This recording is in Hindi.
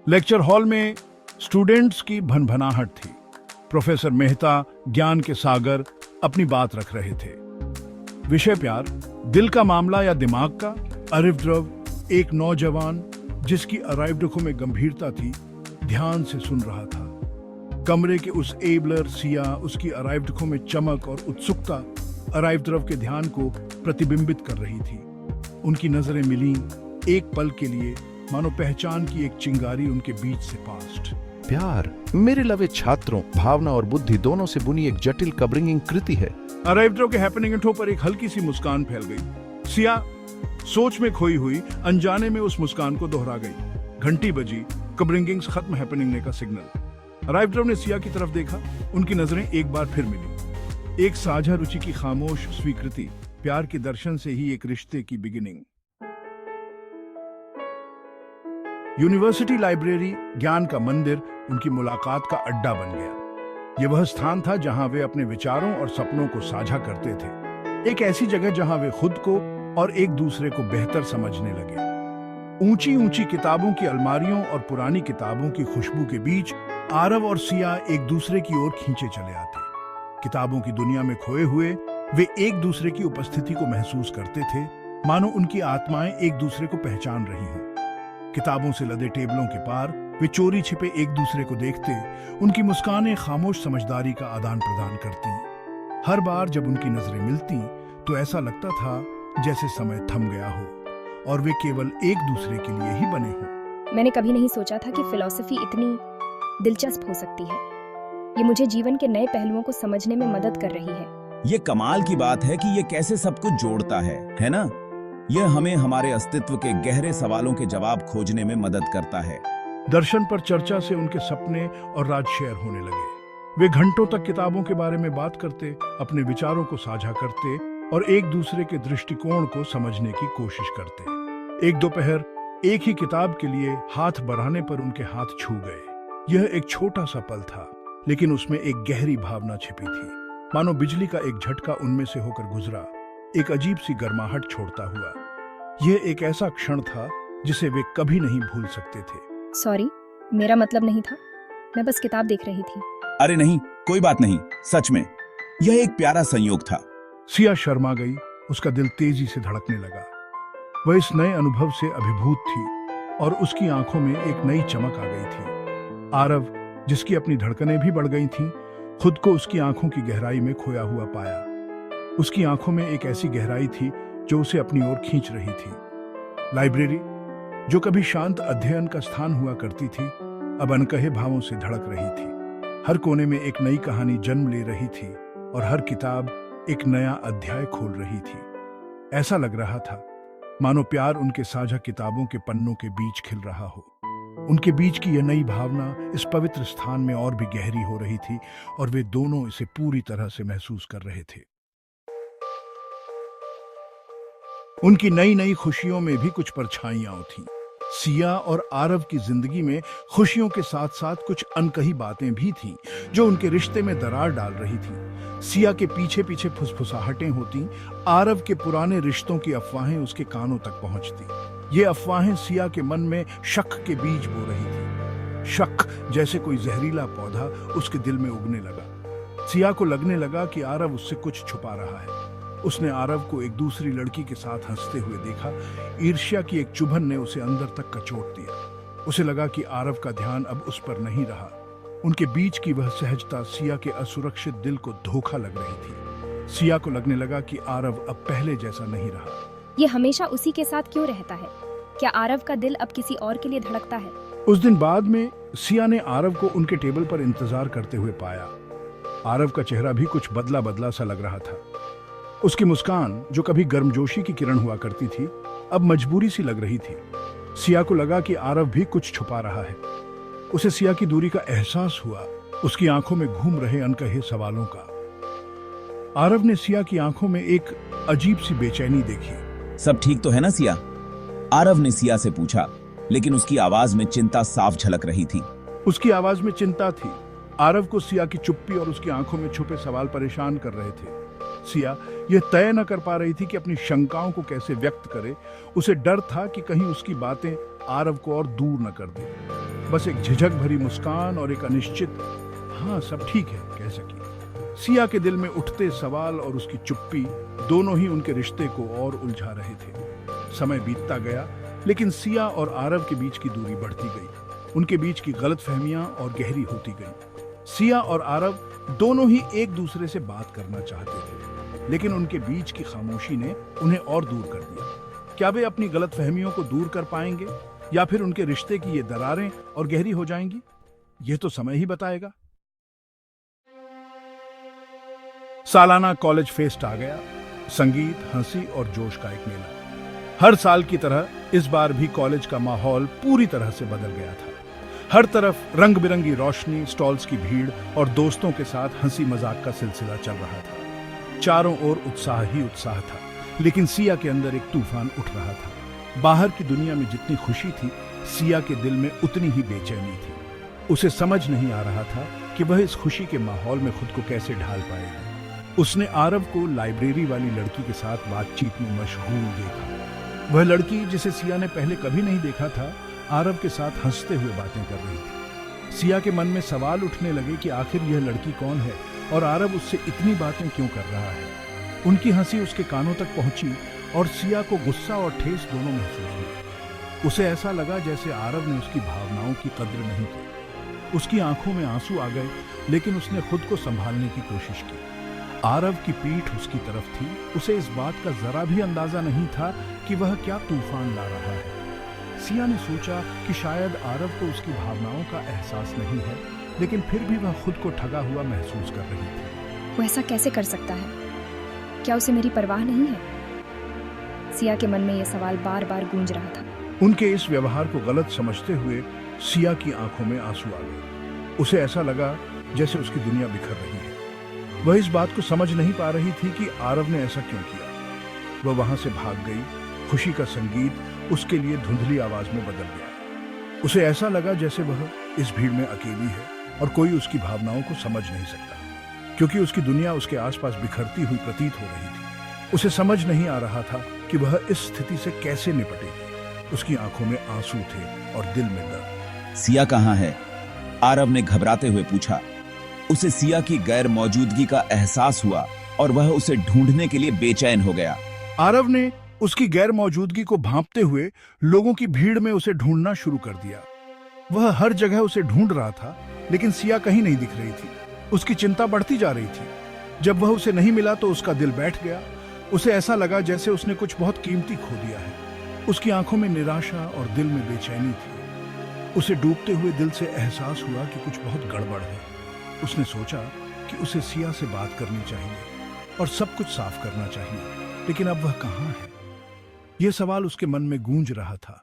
लेक्चर हॉल में स्टूडेंट्स की भनभनाहट थी। प्रोफेसर मेहता ज्ञान के सागर अपनी बात रख रहे थे। विषय प्यार, दिल का मामला या दिमाग का? अरिवद्रव, एक नौजवान जिसकी अराइवडकों में गंभीरता थी, ध्यान से सुन रहा था। कमरे के उस एबलर सिया, उसकी अराइवडकों में चमक और उत्सुकता अराइवद्रव के ध्यान को प्रतिबिंबित कर रही थी। उनकी नजरें मिली एक पल के लिए, मानो पहचान की एक चिंगारी उनके बीच से पास्ट। प्यार मेरे लवे छात्रों, भावना और बुद्धि दोनों से बुनी एक जटिल कब्रिंगिंग कृति है। अराइवद्रव के हैपनिंगों पर एक हल्की सी मुस्कान फैल गई। सिया सोच में खोई हुई अनजाने में उस मुस्कान को दोहरा गई। घंटी बजी, कब्रिंगिंग्स खत्म, हैपनिंग का सिग्नल। अराइवद्रव ने सिया की तरफ देखा। उनकी नजरें एक बार फिर मिली। एक साझा रुचि की खामोश स्वीकृति, प्यार के दर्शन से ही एक रिश्ते की बिगिनिंग। यूनिवर्सिटी लाइब्रेरी, ज्ञान का मंदिर, उनकी मुलाकात का अड्डा बन गया। यह वह स्थान था जहां वे अपने विचारों और सपनों को साझा करते थे। एक ऐसी जगह जहां वे खुद को और एक दूसरे को बेहतर समझने लगे। ऊंची ऊंची किताबों की अलमारियों और पुरानी किताबों की खुशबू के बीच आरव और सिया एक दूसरे की ओर खींचे चले आते। किताबों की दुनिया में खोए हुए वे एक दूसरे की उपस्थिति को महसूस करते थे, मानो उनकी आत्माएं एक दूसरे को पहचान रही हों। किताबों से लदे टेबलों के पार वे चोरी छिपे एक दूसरे को देखते। उनकी मुस्कानें खामोश समझदारी का आदान प्रदान करती। हर बार जब उनकी नजरें मिलती तो ऐसा लगता था जैसे समय थम गया हो और वे केवल एक दूसरे के लिए ही बने हों। मैंने कभी नहीं सोचा था कि फिलॉसफी इतनी दिलचस्प हो सकती है। ये मुझे जीवन के नए पहलुओं को समझने में मदद कर रही है। ये कमाल की बात है कि ये कैसे सब कुछ जोड़ता है ना? यह हमें हमारे अस्तित्व के गहरे सवालों के जवाब खोजने में मदद करता है। दर्शन पर चर्चा से उनके सपने और राज शेयर होने लगे। वे घंटों तक किताबों के बारे में बात करते, अपने विचारों को साझा करते और एक दूसरे के दृष्टिकोण को समझने की कोशिश करते। एक दोपहर एक ही किताब के लिए हाथ बढ़ाने पर उनके हाथ छू गए। यह एक छोटा सा पल था, लेकिन उसमें एक गहरी भावना छिपी थी, मानो बिजली का एक झटका उनमें से होकर गुजरा, एक अजीब सी गर्माहट छोड़ता हुआ। यह एक ऐसा क्षण था जिसे वे कभी नहीं भूल सकते थे। सॉरी, मेरा मतलब नहीं था। मैं बस किताब देख रही थी। अरे नहीं, कोई बात नहीं। सच में यह एक प्यारा संयोग था। सिया शर्मा गई। उसका दिल तेजी से धड़कने लगा। वह इस नए अनुभव से अभिभूत थी और उसकी आंखों में एक नई चमक आ गई थी। आरव, जिसकी अपनी धड़कनें भी बढ़ गई थीं, खुद को उसकी आंखों की गहराई में खोया हुआ पाया। उसकी आंखों में एक ऐसी गहराई थी जो उसे अपनी ओर खींच रही थी। लाइब्रेरी, जो कभी शांत अध्ययन का स्थान हुआ करती थी, अब अनकहे भावों से धड़क रही थी। हर कोने में एक नई कहानी जन्म ले रही थी और हर किताब एक नया अध्याय खोल रही थी। ऐसा लग रहा था मानो प्यार उनके साझा किताबों के पन्नों के बीच खिल रहा हो। उनके बीच की यह नई भावना इस पवित्र स्थान में और भी गहरी हो रही थी और वे दोनों इसे पूरी तरह से महसूस कर रहे थे। उनकी नई नई खुशियों में भी कुछ परछाइयां थीं। सिया और आरव की जिंदगी में खुशियों के साथ साथ कुछ अनकही बातें भी थीं जो उनके रिश्ते में दरार डाल रही थीं। सिया के पीछे पीछे फुसफुसाहटें होती, आरव के पुराने रिश्तों की अफवाहें उसके कानों तक पहुंचती। ये अफवाहें सिया के मन में शक के बीज बो रही थी। शक जैसे कोई जहरीला पौधा उसके दिल में उगने लगा। सिया को लगने लगा कि आरव उससे कुछ छुपा रहा है। उसने आरव को एक दूसरी लड़की के साथ हंसते हुए देखा। ईर्ष्या की एक चुभन ने उसे अंदर तक कचोट दिया। उसे लगा कि आरव का ध्यान अब उस पर नहीं रहा। उनके बीच की वह सहजता सिया के असुरक्षित दिल को धोखा लग रही थी। सिया को लगने लगा कि आरव अब पहले जैसा नहीं रहा। ये हमेशा उसी के साथ क्यों रहता है? क्या आरव का दिल अब किसी और के लिए धड़कता है? उस दिन बाद में सिया ने आरव को उनके टेबल पर इंतजार करते हुए पाया। आरव का चेहरा भी कुछ बदला बदला सा लग रहा था। उसकी मुस्कान, जो कभी गर्मजोशी की किरण हुआ करती थी, अब मजबूरी सी लग रही थी। सिया को लगा कि आरव भी कुछ छुपा रहा है। उसे सिया की दूरी का एहसास हुआ, उसकी आंखों में घूम रहे अनकहे सवालों का। आरव ने सिया की आंखों में एक अजीब सी बेचैनी देखी। सब ठीक तो है ना सिया? आरव ने सिया से पूछा, लेकिन उसकी आवाज में चिंता साफ झलक रही थी। उसकी आवाज में चिंता थी। आरव को सिया की चुप्पी और उसकी आंखों में छुपे सवाल परेशान कर रहे थे। सिया यह तय न कर पा रही थी कि अपनी शंकाओं को कैसे व्यक्त करे। उसे डर था कि कहीं उसकी बातें आरव को और दूर न कर दे। बस एक झिझक भरी मुस्कान और एक अनिश्चित हाँ सब ठीक है कह सकी। सिया के दिल में उठते सवाल और उसकी चुप्पी दोनों ही उनके रिश्ते को और उलझा रहे थे। समय बीतता गया, लेकिन सिया और आरव के बीच की दूरी बढ़ती गई। उनके बीच की गलतफहमियां और गहरी होती गईं। सिया और आरव दोनों ही एक दूसरे से बात करना चाहते थे, लेकिन उनके बीच की खामोशी ने उन्हें और दूर कर दिया। क्या वे अपनी गलतफहमियों को दूर कर पाएंगे, या फिर उनके रिश्ते की ये दरारें और गहरी हो जाएंगी? यह तो समय ही बताएगा। सालाना कॉलेज फेस्ट आ गया। संगीत, हंसी और जोश का एक मेला। हर साल की तरह इस बार भी कॉलेज का माहौल पूरी तरह से बदल गया था। हर तरफ रंग बिरंगी रोशनी, स्टॉल्स की भीड़ और दोस्तों के साथ हंसी मजाक का सिलसिला चल रहा था। चारों ओर उत्साह ही उत्साह था, लेकिन सिया के अंदर एक तूफान उठ रहा था। बाहर की दुनिया में जितनी खुशी थी, सिया के दिल में उतनी ही बेचैनी थी। उसे समझ नहीं आ रहा था कि वह इस खुशी के माहौल में खुद को कैसे ढाल पाएगी। उसने आरव को लाइब्रेरी वाली लड़की के साथ बातचीत में मशगूल देखा। वह लड़की, जिसे सिया ने पहले कभी नहीं देखा था, आरव के साथ हंसते हुए बातें कर रही थी। सिया के मन में सवाल उठने लगे कि आखिर यह लड़की कौन है और आरव उससे इतनी बातें क्यों कर रहा है। उनकी हंसी उसके कानों तक पहुंची और सिया को गुस्सा और ठेस दोनों महसूस हुए। उसे ऐसा लगा जैसे आरव ने उसकी भावनाओं की कद्र नहीं की। उसकी आंखों में आंसू आ गए, लेकिन उसने खुद को संभालने की कोशिश की। आरव की पीठ उसकी तरफ थी। उसे इस बात का जरा भी अंदाजा नहीं था कि वह क्या तूफान ला रहा है। सिया ने सोचा कि शायद आरव को उसकी भावनाओं का एहसास नहीं है, लेकिन फिर भी वह खुद को ठगा हुआ महसूस कर रही थी। वो ऐसा कैसे कर सकता है? क्या उसे मेरी परवाह नहीं है? सिया के मन में यह सवाल बार बार गूंज रहा था। उनके इस व्यवहार को गलत समझते हुए सिया की आंखों में आंसू आ गए। उसे ऐसा लगा जैसे उसकी दुनिया बिखर रही है। वह इस बात को समझ नहीं पा रही थी कि आरव ने ऐसा क्यों किया। वह वहां से भाग गई। खुशी का संगीत उसके लिए धुंधली आवाज में बदल गया। उसे ऐसा लगा जैसे वह इस भीड़ में अकेली है और कोई उसकी भावनाओं को समझ नहीं सकता, क्योंकि उसकी दुनिया उसके आसपास बिखरती हुई प्रतीत हो रही थी। उसे समझ नहीं आ रहा था कि वह इस स्थिति से कैसे निपटेगी। उसकी आंखों में आंसू थे और दिल में डर। सिया कहाँ है? आरव ने घबराते हुए पूछा। उसे सिया की गैर मौजूदगी का एहसास हुआ और वह उसे ढूंढने के लिए बेचैन हो गया। आरव ने उसकी गैर मौजूदगी को भांपते हुए लोगों की भीड़ में उसे ढूंढना शुरू कर दिया। वह हर जगह उसे ढूंढ रहा था, लेकिन सिया कहीं नहीं दिख रही थी। उसकी चिंता बढ़ती जा रही थी। जब वह उसे नहीं मिला तो उसका दिल बैठ गया। उसे ऐसा लगा जैसे उसने कुछ बहुत कीमती खो दिया है। उसकी आंखों में निराशा और दिल में बेचैनी थी। उसे डूबते हुए दिल से एहसास हुआ कि कुछ बहुत गड़बड़ है। उसने सोचा कि उसे सिया से बात करनी चाहिए और सब कुछ साफ करना चाहिए, लेकिन अब वह कहाँ है? यह सवाल उसके मन में गूंज रहा था।